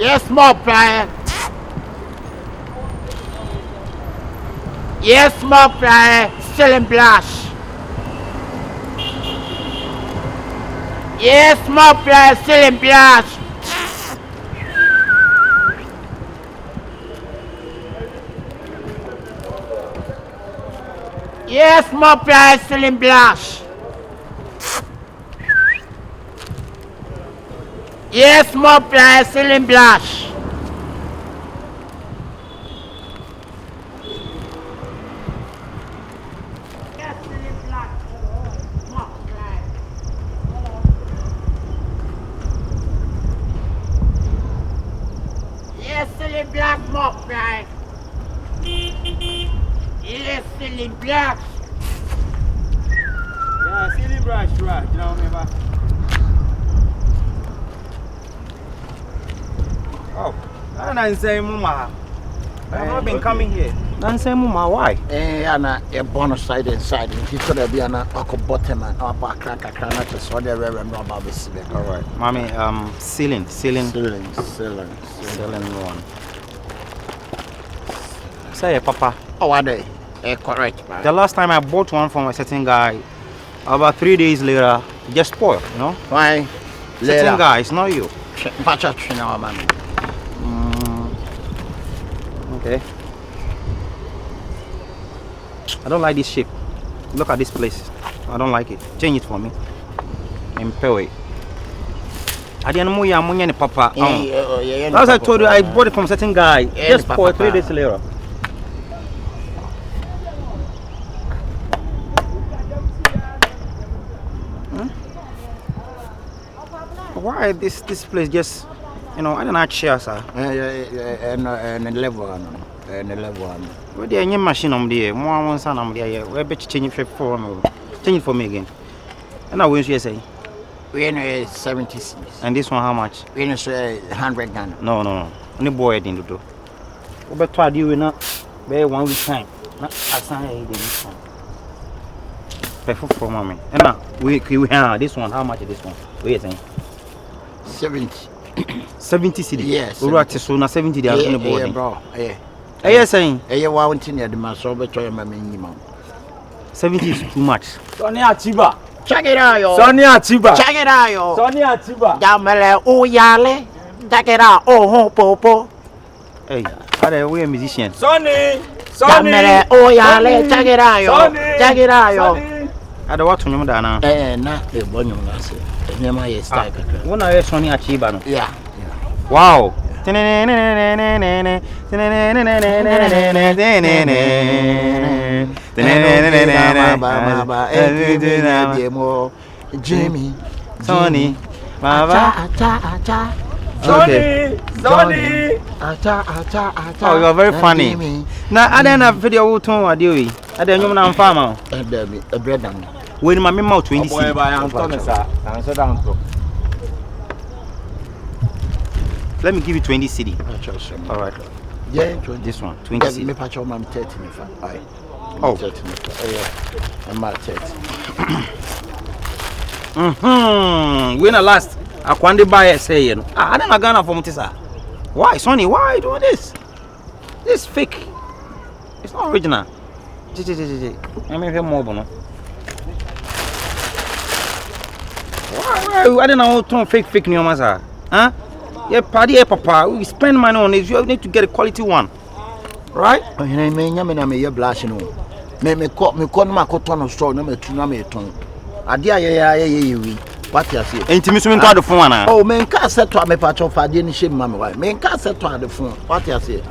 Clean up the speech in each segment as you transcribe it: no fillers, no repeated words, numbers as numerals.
Yes, more plier. Yes, more plier. Still in blush. Yes, more plier. Still in blush. Yes, more plier. Still in blush. Yes, more plier. Still in blush. Black mop, right? Yes, silly black. Yeah, silly brush, right? You know, remember? Oh, I don't say, Mama. I've not been coming here. Don't say, Mama, why? Anna, a bonus side inside. He could have been a bottom and a back crack, a crack, so they're very about this. All right, Mommy, ceiling one. Say, Papa. Oh, are they? Correct. The last time I bought one from a certain guy, about 3 days later, it just spoiled, you know? Why? Certain guy, it's not you. Okay. I don't like this shape. Look at this place. I don't like it. Change it for me. Impewe. I didn't know you Papa. As I told you, I bought it from a certain guy. Just spoiled 3 days later. Why this place just, you know, I don't know chair, sir. And level one. Where the new machine on there? More one son on there. Where bet change it for me. Change it for me again. And I will say. We know 76. And this one how much? We know 100 Ghana. No. Only boy didn't do. But try you not be 1 week time. Not assign this one. Perfect for mommy. And now we have this one. How much is this one? Wait saying. 70. 70 cedi. Yes. We were so na 70 they are on the board. Bro. Yes saying. One thing at the maso but try my minimum. 70 is too much. Sony Achiba. Check it out, yo. Sony Achiba. Check it out, yo. Sony Achiba. Jamele OHIANI. Check it out. Oh, popo. Hey, are we a musician? Sony. Jamele OHIANI. Check it out, yo. Check it out, yo. I don't want to know that now. Not the one you want to say. Never is type. One of Sony Achiba. Yeah. Wow. Jimmy, Sony, Sony. Oh, you are very funny. Now, I don't have video to I do. I don't know I'm farmer. A bread and when my mouth 20 Boy, by Antonio, sir. Answer down. Let me give you 20 cedi. All right. Yeah, this one 20 cedi. Me patch on 30 me fa. Oh, 30 me. I'm at 30. When I last I can't buy say you know. I don't Ghana for Mutisa. Why, Sony? Why do this? This is fake. It's not original. I mean, more bono. Why? I don't know how fake new masa. Huh? Yeah, party, papa. We spend money on it. You need to get a quality one, right? Oh, you know, me blush no. Me call my cotton store. No me tuna me ton. Adia we. What you say? Intimacy to the phone. Oh, men can't set to me patch of any shame, mammy. Why? Men can't set to the phone. What you say?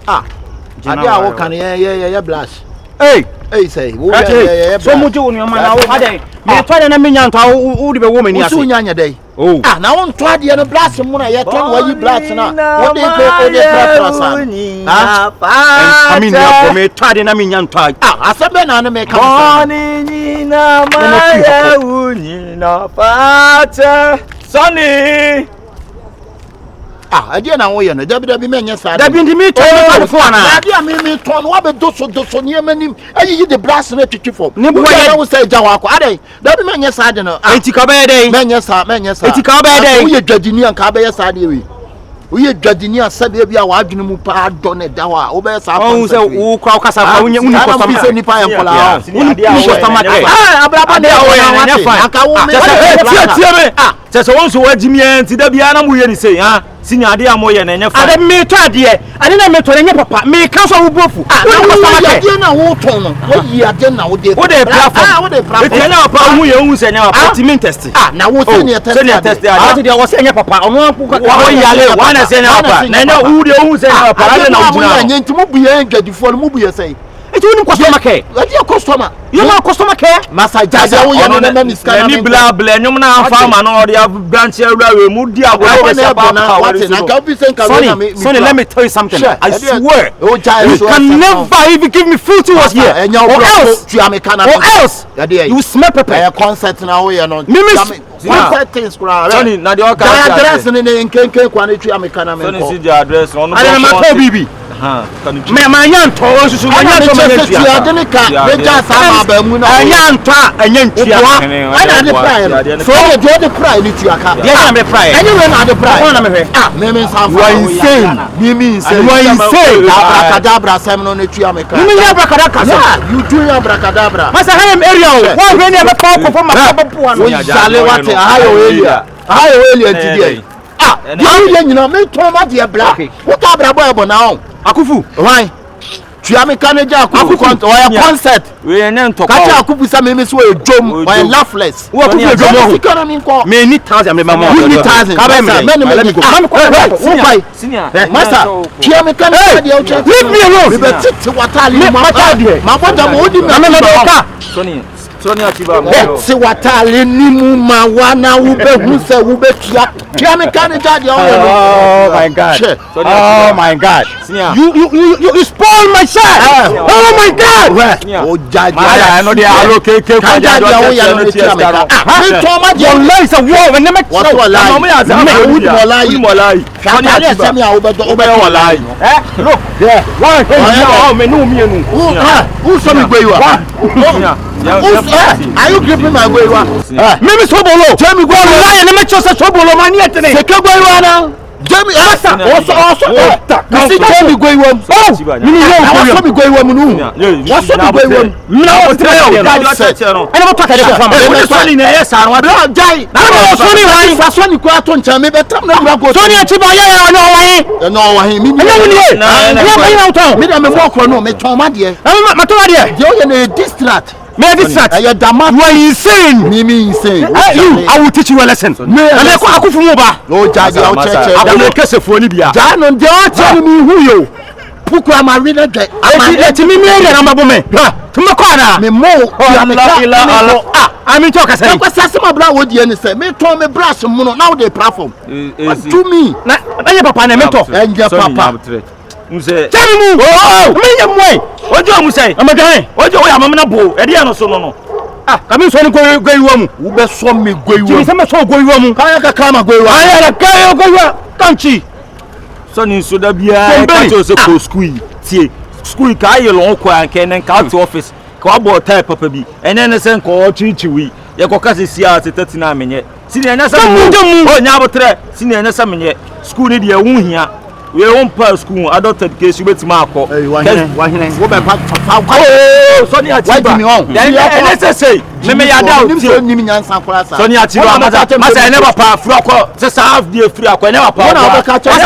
Adia, what can yeah blush? Hey, say. So much on your man. How day? Me try to me nyanta who the woman here. So nyanya day. Oh. Now on try the blast mo na ye turn why you blast now. What they pay I mean for me try the na me nyanta. Asabe na na me come. Sony na maya uni na pata. Sony. Adia na wo ye no dabi menye sa. Dabi ndi me turn phone na. Adia me turn wa be do so nie manim. Ayi the blast na twitwi form. Ni bo ye wo say jawa akwa. Adai dabi menye sa de no. Enti ka be dey. Menye sa. Enti ka be dey. Wo ye dwadini an ka be ye sa de we. Uye dwadini asabe bia wa adwene mu pa done da wa wo be sa oh say wo kra kasa pa uni customer se nipa empola uni customer abraba de wo ya nya aka wo me tie me se wonso wagimi enti da bia na mu ye ni sei ha sinya ade amoye na nya fa ade me to ade na me to nya papa me kan so wo bofu uni customer ade na wo ton no wo yi ade na wo de platform wo de platform eti nya papa hu ye hu se nya papa team test na wo se ne test ade de wo se nya papa ono wo yale wana se nya papa na nya hu de hu se nya papa ade na wo na nya ntimu buye ndwadifo no mu buye sei eti uni customer care ade customer you know customer care masa jaja wo ye no na ni scan ni bla bla nyum na afa ma no ode branch awura we mu di agoro se papa Sony, let me tell you something. I swear, you can never even give me filthy words here. Or else, you smell pepper. Concert now, you know. Concert things, Sony, na the address in the Kenke Quanity American. Sony, see the address on the baby. My young toys, so my young toys, abracadabra, Simon, you do abracadabra. Master Ham area, one when never call for my today. You know, me to my dear black. What are now? Akufu, why? Tuamekaneja akufu concert. We enen to Kacha akufu sa me so ejom or laughless. Wo akufu ejom economy ko. Me ni 1000 me mama. You need 1000. Ka me senior. Master, tuamekaneja de o check. Leave me alone. Me be titi watali ma boda mo odi me me Sony Achiba mo. Titi watali ni mu ma wana wo be hu se wo be tua. Tuamekaneja de o. Oh my God. Oh my God. You spoil my shot. Oh my God. Oh jaja. I know they are allocate kwa jaja o ya no tiameka. Me to ma your lies a war and never what lie. Mo lie. Sony Achiba me a obedo lie. Look. Yeah. One oh me no me nu. Who saw me go you are? Are you gripping my way? Mimi sobolo. Tell me go lie and make sure sobolo man yet today. Se ke go you na. Jamie also tell me go you am. Oh, you me go you am nu. What's me go you am? No tell you. I never talk about that. Sony na yes and what jai. No Sony why? Sony ko ato ncha me betam na bra go. Sony Achiba ya no why? No why me. Me na me mo kro no me ton ma de. Ma to de. De o ye na distract. May distract. You are insane. Me insane. I will teach you a lesson. And akufu mo ba. Oh jaji o cheche. I will kese fo ni bia. Ja no de o tell me who you. Puku amarina de. Eti mi na mabo me. Tuma kwa na. Me mo. I mean talk say. Ko sase ma bra wo die ni say. Me ton me brush mu no now dey platform. To me. Na papa na me to. Enje papa. Nse. Tell me. Oh, me yam way. Ojo mu say. Amagan. Ojo ya mama na bo. E dia no so no. Kami so ni go yiwa mu. Wo be so me go yiwa. Ti se me so go yiwa mu. Kaya ka kama go yiwa. Aya ka yo go yiwa. Kanchi. So ni so da bia ka to se ko school. Tie. School ka ye lo ko an ken ka to office. Ka bo type papa bi. Ene ne se ko chichiwi. Ye ko ka se sia 30 na menye. Sini enya sa mu. O nya botre. Sini enya sa menye. School ni de wu hia. We won't pass school adult education bet ma akọ. Wahine wo be pa oh Sony Achiba then say me ya da o ti ni mi nyansa kwara sa Sony Achiba masa ene papa free akọ se sa half day free akọ ene papa na o ka cha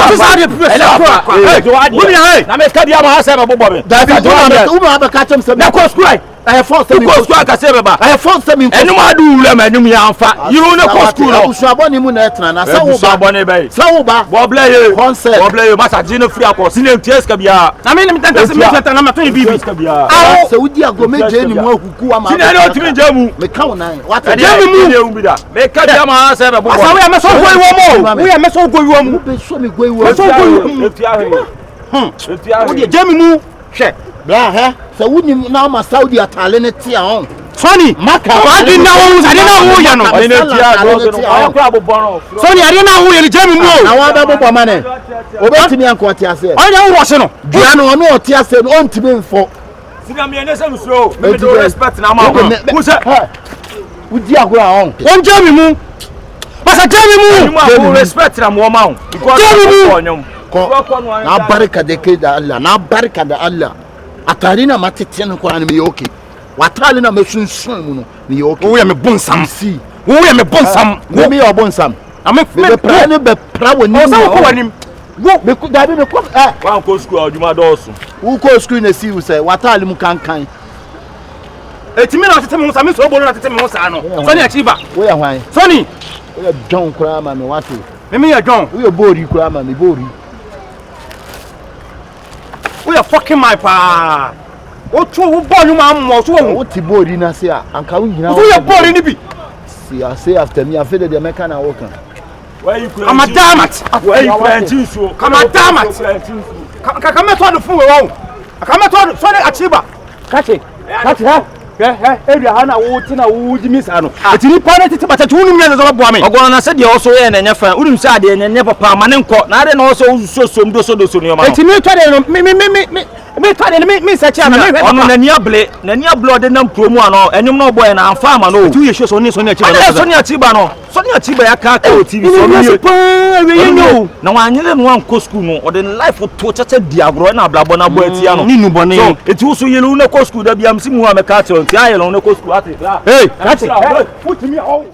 na me ka dia ma ha se be bobo me da do na be ka cha se na ko school I have forced them. Go school ka se be ba I have forced them. Enu ma du ule ma enu ya amfa you no ko school no usuabo ni mu na etra na sa wo ba abone be sa wo ba bo blay concert bo blay masa jino free akọ sine ties ka bia na me ni tanta se me tanta na ma to bibi ka bia se wudi ago meje ni mu akuku ama sine no timi jamu me ka wona what e dey mu bi da me ka dia ma ha se be bobo asa we am so go iwo mo we am so go iwo mo be so me go iwo so go iwo o de jemi mu hwe bra he se wuni na ma Saudi atale ne tia on Sony maka adi na wo ya no ene tia go kwa bobo Sony adi na wo ye jemi mu na wa be bobo mane obetimi anko tia se onya wo se no bia no no tia se no ontimi mfo sina me ene se msro me do respect na ma who say wudi agora on on jemi mu kasa tell me respect na mo ma because na barka da kai da Allah na barka da Allah atari na matete no kwa na me okay watali na me sunsun mu no me okay wo ya me bonsam si wo ya me bonsam wo me ya bonsam me pra ne be pra woni o sa ko wanim wo me ku da me ko wa ko school adwuma doso wo ko school na si wo say watali mu kankan etimi na tete me ho sa me so bolo na tete me ho sa no Sony Achiba wo ya hwan Sony wo ya don kura ma me watu me ya John wo ya bori kura ma me bori we are fucking my pa. What you born you man mo so wo ti bori na se a anka wo nyina wo ya bori ni bi see I say after me I feel the American na work where you I'm a damat where you planting so come a damat come to the phone we won come to Sony Achiba catch ha area ha na wo ti na wo ji mi sa no etini pa na tete bata tunu mi na zo bo me ogono na se de oso ye na nya fa urim se ade nya papa ma ne nko na ade na oso so so no ma etini to de no me to de me se cha na me ono na ni able de na promo ano enyum na oboy na amfa ma no tu ye show Sony Achiba no Sony Achiba ya ka o TV so no na wanyele no anko school no o de life to chacha diagro na blabo na bo atia no ni nu bone so eti so yele na ko school da bia msi mu ameka ti on ti ayelo na ko school ati hey catch it put me on